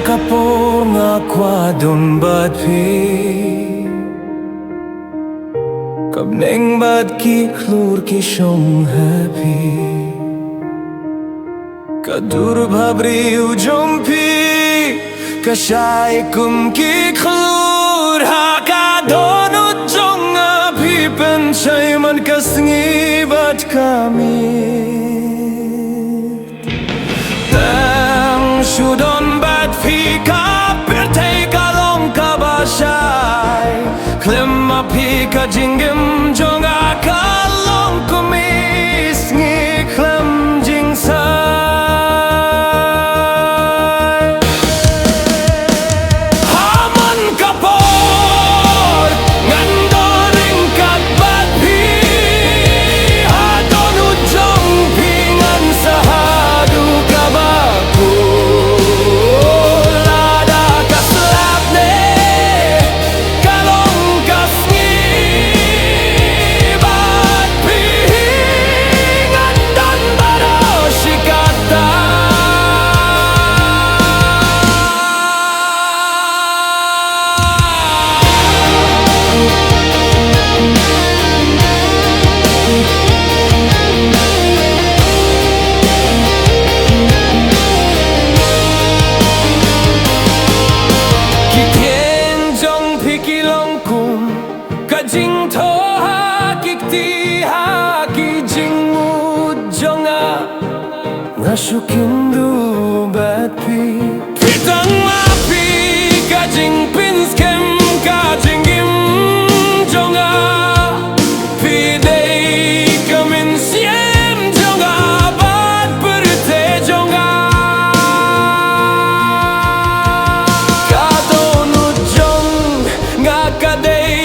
kapor nga kwadon bad pi Kabneng bad ki klur ki shong happy Kadur bhabri ujom pi Kashay kum ki klur ha kadon ujong api Penchay man kasngi bad kami Shudon bad fika Pirtei kalong kabashay Klemma pika jingim jonga kalong kumis Ngi klem jingsay Haman kapor Ngandoring kat bad pi Hadon ujong pingan sahadu kabaku Jing to ha kik ti ha ki jing mu jonga Nasukin du bad pi Pitang mapi ka jing pins kem ka jing im jonga Pi day kamin siem jonga bad perite jonga Kadon ujong nga kadei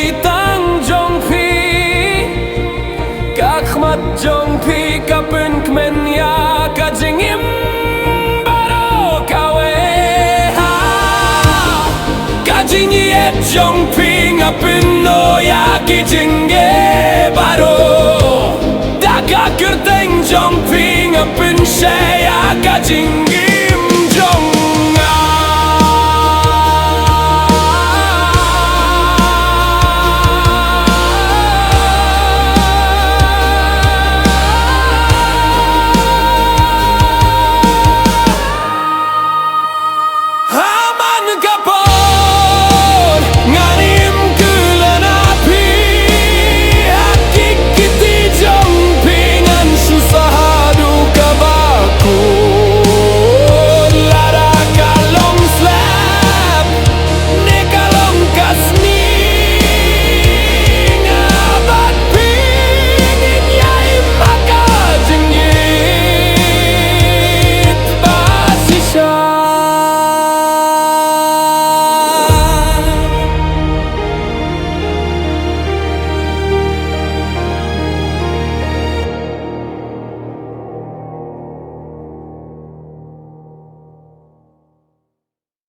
Kakmat jong pi kapun kmen ya kajingim baro kawe ha Kajingi et jong pi ngapin no ya kijinge baro Daga kerteng jong pi ngapin she ya kajingi